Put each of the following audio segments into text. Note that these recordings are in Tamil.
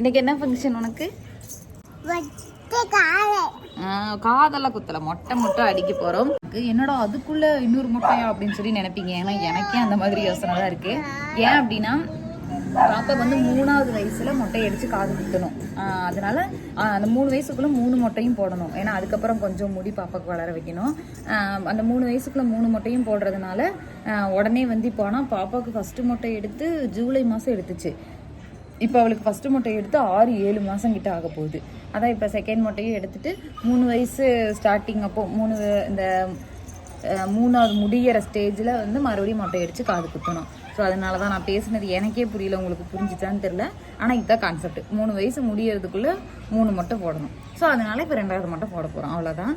இன்னைக்கு என்ன ஃபங்க்ஷன் உனக்கு? காதெல்லாம் குத்தல, மொட்டை மொட்டை அடிக்க போறோம். என்னடா அதுக்குள்ள இன்னொரு மொட்டையா அப்படின்னு சொல்லி நினைப்பீங்க. ஏன்னா எனக்கே அந்த மாதிரி யோசனை தான் இருக்கு. ஏன் அப்படின்னா பாப்பா வந்து 3வது வயசுல மொட்டை அடிச்சு காது குத்தணும். அதனால அந்த 3 வயசுக்குள்ள 3 மொட்டையும் போடணும். ஏன்னா அதுக்கப்புறம் கொஞ்சம் முடி பாப்பாக்கு வளர வைக்கணும். அந்த 3 வயசுக்குள்ள 3 மொட்டையும் போடுறதுனால உடனே வந்து இப்போ ஆனால் பாப்பாவுக்கு ஃபர்ஸ்ட் மொட்டை எடுத்து ஜூலை மாதம் எடுத்துச்சு. இப்போ அவளுக்கு ஃபர்ஸ்ட் மொட்டை எடுத்து 6-7 மாதம் கிட்ட ஆக போகுது. அதான் இப்போ செகண்ட் மொட்டையும் எடுத்துட்டு 3 வயசு ஸ்டார்டிங் அப்போ இந்த 3வது முடிகிற ஸ்டேஜில் வந்து மறுபடியும் மொட்டை அடித்து காது குத்தணும். ஸோ அதனால தான் நான் பேசுனது எனக்கே புரியல, உங்களுக்கு புரிஞ்சுச்சான்னு தெரில. ஆனால் இதுதான் கான்செப்ட். 3 வயசு முடியறதுக்குள்ளே 3 மொட்டை போடணும். ஸோ அதனால இப்போ 2வது மொட்டை போட போகிறோம், அவ்வளோதான்.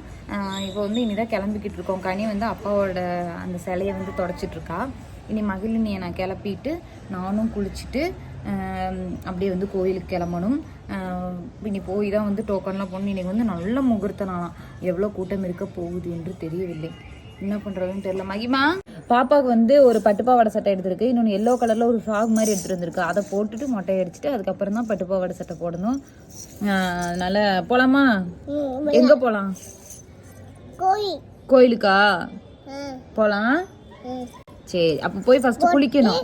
இப்போ வந்து இனிதான் கிளம்பிக்கிட்டு இருக்கோம். கனி வந்து அப்பாவோட அந்த சிலையை வந்து தொடச்சிட்ருக்கா. இனி மகிழினியை நான் கிளப்பிட்டு நானும் குளிச்சுட்டு அப்படியே வந்து கோயிலுக்கு கிளம்பணும். இனி போய் தான் வந்து டோக்கன்லாம் போடணும். இன்றைக்கி வந்து நல்ல முகூர்த்த நாளாம். எவ்வளோ கூட்டம் இருக்க போகுது என்று தெரியவில்லை. என்ன பண்ணுறதுன்னு தெரியல. மகிமா பாப்பாவுக்கு வந்து ஒரு பட்டுப்பாவாடை சட்டை எடுத்துருக்கு. இன்னொன்று எல்லோ கலரில் ஒரு ஃப்ராக் மாதிரி எடுத்துகிட்டு வந்திருக்கு. அதை போட்டுட்டு மொட்டை அடிச்சுட்டு அதுக்கப்புறம் தான் பட்டுப்பாவாடை சட்டை போடணும். அதனால் போகலாமா? எங்கே போகலாம்? கோயிலுக்கா போகலாம்? சரி, அப்போ போய் ஃபஸ்ட்டு குளிக்கணும்.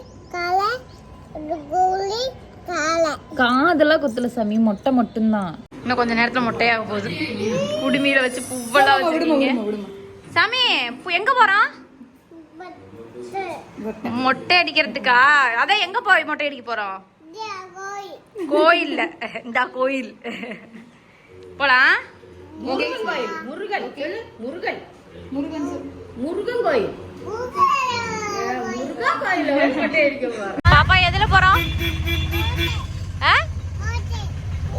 காதெல்லாம் குத்தல சாமி, மொட்டை மட்டும்தான். இன்னும் கொஞ்ச நேரத்துல மொட்டையாக போகுது. குடுமையில வச்சு பூவெல்லாம் வச்சிருக்கீங்க. சாமி எங்க போறான்? மொட்டை அடிக்கிறதுக்கா? அதான் எங்க போய் மொட்டை அடிக்க போறோம்? கோயில்ல. இந்த கோயில் போலாம். முருகன் கோயில். பாப்பா எதுல போறோம்?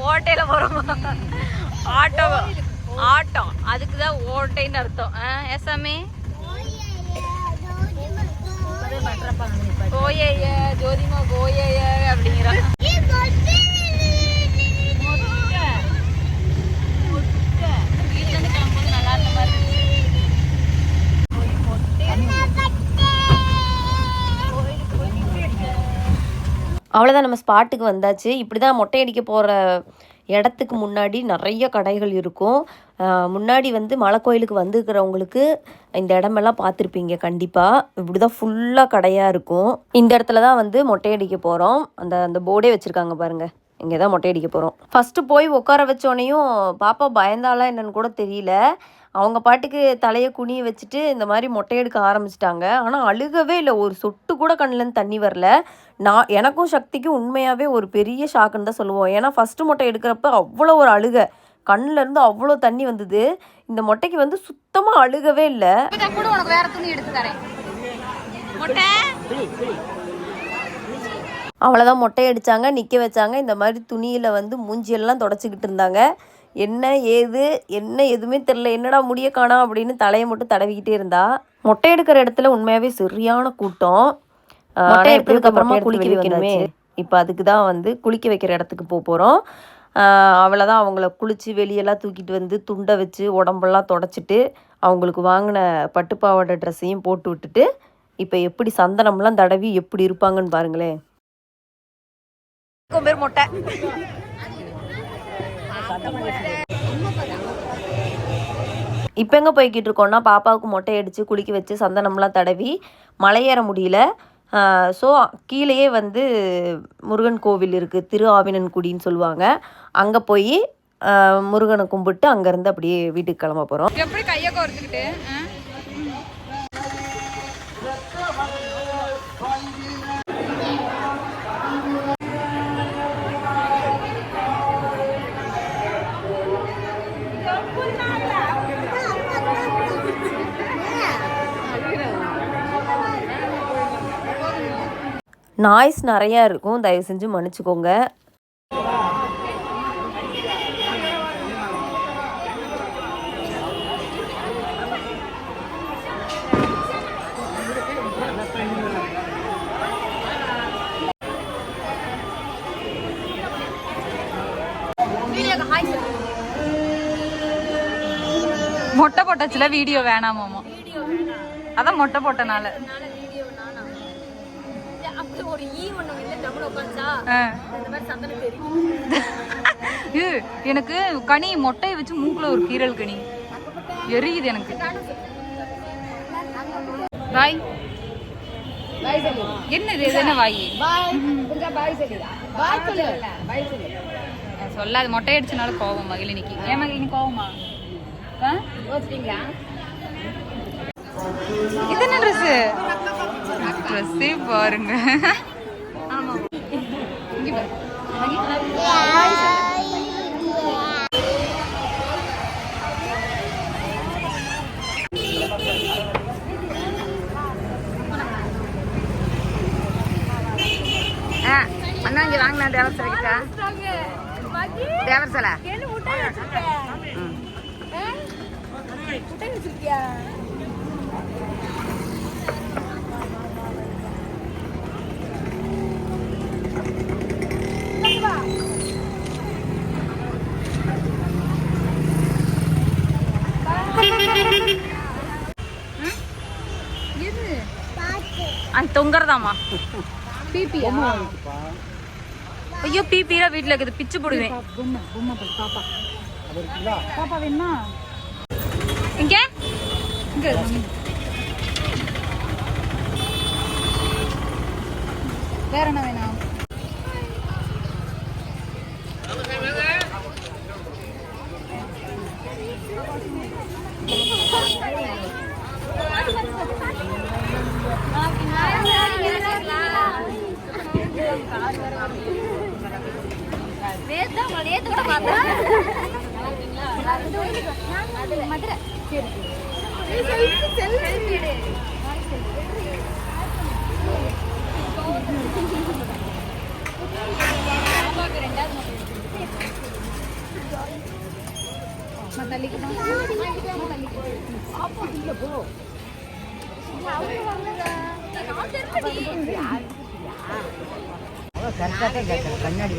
ஓட்டையில போறோம். ஆட்டோ அதுக்குதான் ஓட்டைன்னு அர்த்தம். எஸ்ஸாமே கோயைய ஜோதிமா கோயைய அப்படிங்கிற. வீட்டுல இருந்து கிளம்பும்போது நல்லா இருந்த மாதிரி. அவ்வளோதான், நம்ம ஸ்பாட்டுக்கு வந்தாச்சு. இப்படி தான் மொட்டை அடிக்க போகிற இடத்துக்கு முன்னாடி நிறைய கடைகள் இருக்கும். முன்னாடி வந்து மலை கோயிலுக்கு வந்துருக்கிறவங்களுக்கு இந்த இடமெல்லாம் பார்த்துருப்பீங்க கண்டிப்பாக. இப்படி தான் ஃபுல்லாக கடையாக இருக்கும். இந்த இடத்துல தான் வந்து மொட்டை அடிக்க போகிறோம். அந்த போர்டே வச்சுருக்காங்க பாருங்கள், இங்கே தான் மொட்டை அடிக்க போகிறோம். ஃபஸ்ட்டு போய் உட்கார வச்சோடனையும் பாப்பா பயந்தாலாம் என்னன்னு கூட தெரியல. அவங்க பாட்டுக்கு தலையை குனிய வச்சுட்டு இந்த மாதிரி மொட்டை எடுக்க ஆரம்பிச்சிட்டாங்க. ஆனால் அழுகவே இல்லை, ஒரு சொட்டு கூட கண்ணிலேருந்து தண்ணி வரல. எனக்கும் சக்திக்கும் உண்மையாகவே ஒரு பெரிய ஷாக்குன்னு தான் சொல்லுவோம். ஏன்னா ஃபஸ்ட்டு மொட்டை எடுக்கிறப்ப அவ்வளோ ஒரு அழுகை, கண்ணிலேருந்து அவ்வளோ தண்ணி வந்தது. இந்த மொட்டைக்கு வந்து சுத்தமாக அழுகவே இல்லை. அவ்வளோதான், மொட்டை அடித்தாங்க, நிற்க வச்சாங்க. இந்த மாதிரி துணியில் வந்து மூஞ்சியெல்லாம் தொடச்சிக்கிட்டு இருந்தாங்க. என்ன எதுவுமே தெரில. என்னடா முடிய காணோம் அப்படின்னு தலையை மட்டும் தடவிக்கிட்டே இருந்தா. மொட்டை எடுக்கிற இடத்துல உண்மையாகவே சரியான கூட்டம். மொட்டை எடுத்ததுக்கு அப்புறமா குளிக்க வைக்கணுமே. இப்போ அதுக்கு தான் வந்து குளிக்க வைக்கிற இடத்துக்கு போகிறோம். அவ்வளோதான், அவங்கள குளித்து வெளியெல்லாம் தூக்கிட்டு வந்து துண்டை வச்சு உடம்பெல்லாம் தொடச்சிட்டு அவங்களுக்கு வாங்கின பட்டுப்பாவாடை ட்ரெஸ்ஸையும் போட்டு விட்டுட்டு இப்போ எப்படி சந்தனம்லாம் தடவி எப்படி இருப்பாங்கன்னு பாருங்களேன். மொட்டை இப்போ எங்கே போய்கிட்டு இருக்கோன்னா, பாப்பாவுக்கு மொட்டை அடித்து குளிக்க வச்சு சந்தனம்லாம் தடவி மலையேற முடியல. ஸோ கீழேயே வந்து முருகன் கோவில் இருக்குது, திரு ஆவினன்குடின்னு சொல்லுவாங்க. அங்கே போய் முருகனை கும்பிட்டு அங்கேருந்து அப்படியே வீட்டுக்கு கிளம்ப போகிறோம். எப்படி கையை கோர்த்துக்கிட்டு நாய்ஸ் நிறையா இருக்கும், தயவு செஞ்சு மன்னிச்சுக்கோங்க. மொட்டை போட்டச்சுல வீடியோ வேணாமாமா. அதான் மொட்டை போட்டனால ஒரு ஈ ஒண்ணு இல்ல டபுள் உட்கார்ந்தா அந்த மாதிரி சந்தன தெரியும். எனக்கு கனி மொட்டையை வச்சு மூக்குல ஒரு கீரல் கனி எரியுது எனக்கு. பாய் என்னது என்ன வாய் சொல்லாது. மொட்டை அடிச்சனால கோவம் மகிழினிக்கு. ஏன் மகிழினி கோவமா? இது என்ன ட்ரெஸ்ஸு? ட்ரெஸ்ஸே பாருங்க. அண்ணா இங்க வாங்கினா தேவர் சிலை கிட்ட தேவர் சிலை தொங்கறதாமா பிபியா? ஐயோ பிபியா வீட்டுல இருக்குது, பிச்சு போடுவேன். பாப்பா வேணுமா? இங்க இங்க வேற என்ன வேணும்? கண்ணாடி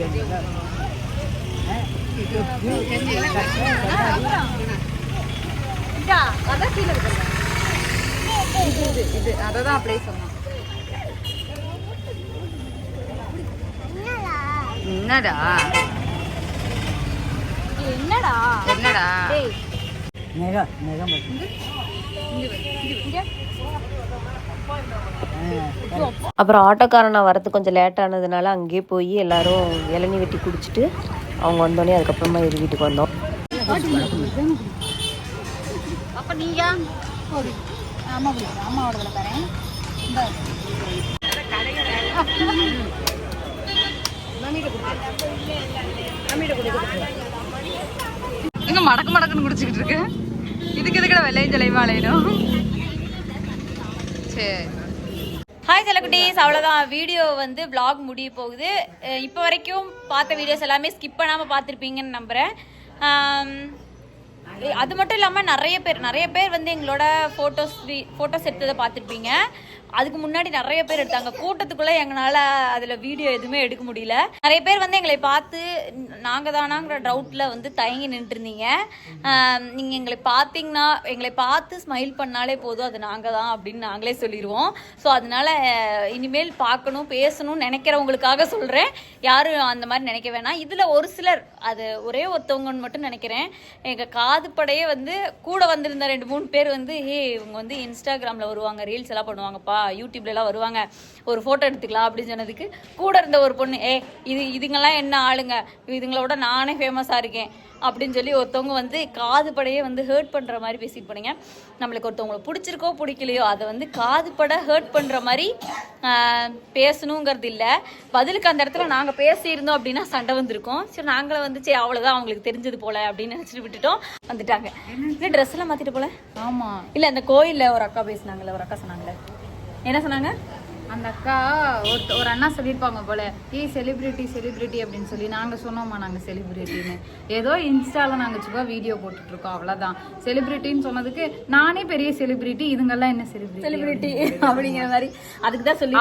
அததான் அப்படியே சொன்னான். என்னடா என்னடா என்னடா அப்புறம் ஆட்டோக்காரனை வரது கொஞ்சம் லேட் ஆனதுனால அங்கேயே போய் எல்லாரும் இளநீ வெட்டி குடிச்சிட்டு அவங்க வந்தோடனே அதுக்கப்புறமா இது வீட்டுக்கு வந்தோம். அப்ப நீங்க அம்மா பிடிக்கும் அம்மாவோட தரேன். எங்க மடக்கு மடக்குன்னு குடிச்சுக்கிட்டு இருக்கு. இதுக்கு எதுக்கட வெள்ளையும் ஜலைவா அலையணும். சரி ஹாய் செல்லக்குட்டீஸ், அவ்வளோதான் வீடியோ வந்து vlog முடிய போகுது. இப்போ வரைக்கும் பார்த்த வீடியோஸ் எல்லாமே ஸ்கிப் பண்ணாமல் பார்த்துருப்பீங்கன்னு நம்புகிறேன். அது மட்டும் இல்லாமல் நிறைய பேர் வந்து எங்களோட ஃபோட்டோஸ் எடுத்ததை பார்த்துருப்பீங்க. அதுக்கு முன்னாடி நிறைய பேர் எடுத்தாங்க. கூட்டத்துக்குள்ளே எங்களால் அதில் வீடியோ எதுவுமே எடுக்க முடியல. நிறைய பேர் வந்து எங்களை பார்த்து நாங்கள் தானாங்கிற டவுட்டில் வந்து தயங்கி நின்றுருந்தீங்க. நீங்கள் எங்களை பார்த்து ஸ்மைல் பண்ணாலே போதும், அது நாங்கள் தான் அப்படின்னு நாங்களே சொல்லிடுவோம். ஸோ அதனால் இனிமேல் பார்க்கணும் பேசணும்னு நினைக்கிறவங்களுக்காக சொல்கிறேன். யாரும் அந்த மாதிரி நினைக்க வேணாம். இதில் ஒரு சிலர், அது ஒரே ஒருத்தவங்கன்னு மட்டும் நினைக்கிறேன், எங்கள் காதுப்படையே வந்து கூட வந்திருந்த 2-3 பேர் வந்து இவங்க வந்து இன்ஸ்டாகிராமில் வருவாங்க, ரீல்ஸ் எல்லாம் பண்ணுவாங்கப்பா, யூடியூப்ல எல்லாம் வருவாங்க, ஒரு ஃபோட்டோ எடுத்துக்கலாம் அப்படின்னு சொன்னதுக்கு கூட இருந்த ஒரு பொண்ணு இதுங்கெல்லாம் என்ன ஆளுங்க, இதுங்களோட நானே ஃபேமஸாக இருக்கேன் அப்படின்னு சொல்லி ஒருத்தவங்க வந்து காதுப்படையே வந்து ஹர்ட் பண்ணுற மாதிரி பேசிட்டு போனீங்க. நம்மளுக்கு ஒருத்தவங்களை பிடிச்சிருக்கோ பிடிக்கலையோ அதை வந்து காதுப்பட ஹர்ட் பண்ணுற மாதிரி பேசணுங்கிறது இல்லை. பதிலுக்கு அந்த இடத்துல நாங்கள் பேசியிருந்தோம் அப்படின்னா சண்டை வந்திருக்கோம். சரி நாங்களே வந்து சரி அவ்வளோதான் அவங்களுக்கு தெரிஞ்சது போல அப்படின்னு நினச்சிட்டு விட்டுட்டோம், வந்துட்டாங்க. இல்லை ட்ரெஸ் எல்லாம் மாற்றிட்டு போல. ஆமாம் இல்லை, அந்த கோயிலில் ஒரு அக்கா பேசினாங்கல்ல, ஒரு அக்கா சொன்னாங்களே, என்ன சொன்னாங்க அந்த அக்கா, ஒரு அண்ணா சொல்லியிருப்பாங்க போல, செலிபிரிட்டி அப்படின்னு சொல்லி. நாங்கள் சொன்னோம்மா நாங்கள் செலிபிரிட்டின்னு, ஏதோ இன்ஸ்டாவில் நாங்கள் சும்மா வீடியோ போட்டுட்ருக்கோம், அவ்வளோதான். செலிபிரிட்டின்னு சொன்னதுக்கு நானே பெரிய செலிபிரிட்டி, இதுங்கெல்லாம் என்ன செலிபிரிட்டி அப்படிங்கிற மாதிரி. அதுக்கு தான் சொல்லி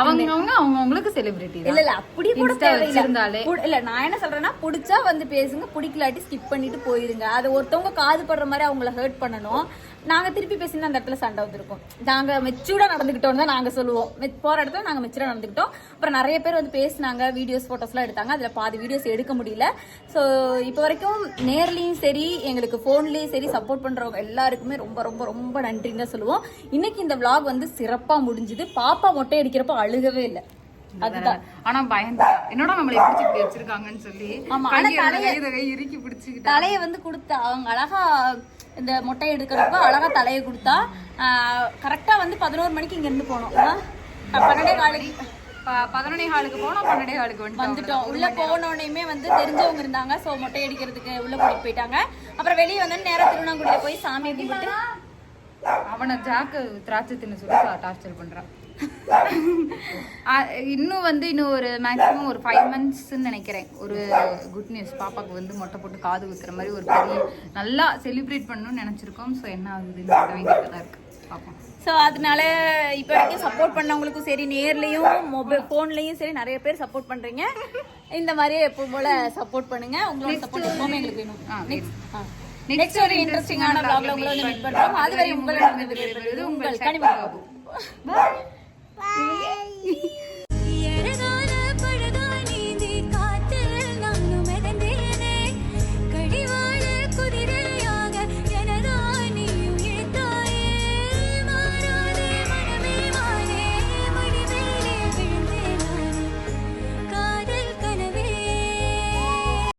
அவங்களுக்கு செலிபிரிட்டி இல்லை அப்படி கூட வச்சிருந்தாலே இல்லை. நான் என்ன சொல்றேன்னா, பிடிச்சா வந்து பேசுங்க, பிடிக்கலாட்டி ஸ்கிப் பண்ணிட்டு போயிருங்க. அது ஒருத்தவங்க காது படுற மாதிரி அவங்கள ஹர்ட் பண்ணணும். நாங்கள் திருப்பி பேசினா அந்த இடத்துல சண்டை வந்துருக்கும். நாங்கள் மெச்சூர்டாக நடந்துக்கிட்டோன்னு தான் நாங்கள் சொல்லுவோம். போகிற இடத்துல நடந்துக்கிட்டோம், நாங்கள் மெச்சூராக நடந்துக்கிட்டோம். அப்புறம் நிறைய பேர் வந்து பேசினாங்க, வீடியோஸ் ஃபோட்டோஸ்லாம் எடுத்தாங்க. அதில் பாதி வீடியோஸ் எடுக்க முடியல. ஸோ இப்போ வரைக்கும் நேர்லேயும் சரி எங்களுக்கு ஃபோன்லேயும் சரி சப்போர்ட் பண்ணுறவங்க எல்லாருக்குமே ரொம்ப ரொம்ப ரொம்ப நன்றின்னு தான் சொல்லுவோம். இன்னைக்கு இந்த vlog வந்து சிறப்பாக முடிஞ்சுது. பாப்பா மொட்டை அடிக்கிறப்ப அழுகவே இல்லை. அதுதான். ஆனா பயந்து என்னோட நம்மளை எப்படி இப்படி வச்சிருக்காங்கன்னு சொல்லி இறுக்கி பிடிச்சிக்கிட்டு தலையை வந்து கொடுத்தா அவங்க அழகா இந்த மொட்டை எடுக்கிறப்ப அழகா தலையை கொடுத்தா. கரெக்டா வந்து 11 மணிக்கு இங்க இருந்து போனோம். 11:15 போனோம். 12:15 வந்துட்டோம். உள்ள போனோடனே வந்து தெரிஞ்சவங்க இருந்தாங்க. சோ மொட்டை அடிக்கிறதுக்கு உள்ள கூட்டிட்டு போயிட்டாங்க. அப்புறம் வெளியே வந்து நேரா திருவண்ணாங்குடியில போய் சாமி கும்பிட்டு அவனை ஜாக்கு திராட்சை தின்னு சொல்லி டார்ச்சர் பண்றான். இன்னும் ஒரு மேக்ஸிமம் ஒரு 5 monthsன்னு நினைக்கிறேன். ஒரு குட் நியூஸ், பாப்பாக்கு வந்து மொட்டை போட்டு காது குத்துற மாதிரி ஒரு பெரிய நல்லா செலிப்ரேட் பண்ணணும்னு நினைச்சிருக்கோம். ஸோ என்ன ஆகுதுன்னு தான் இருக்கு பார்ப்போம். ஸோ அதனால இப்போ வரைக்கும் சப்போர்ட் பண்ணவங்களுக்கும் சரி, நேர்லையும் மொபைல் ஃபோன்லையும் சரி நிறைய பேர் சப்போர்ட் பண்றீங்க. இந்த மாதிரியே எப்பவும் போல சப்போர்ட் பண்ணுங்க. உங்களோட சப்போர்ட் எப்பவுமே எங்களுக்கு வேணும். நெக்ஸ்ட் ஒரு இன்ட்ரெஸ்டிங்கான vlogல உங்களை வந்து மீட் பண்றோம். அதுவரை உங்களிடம் உங்கள் கனிமொழி. Bye.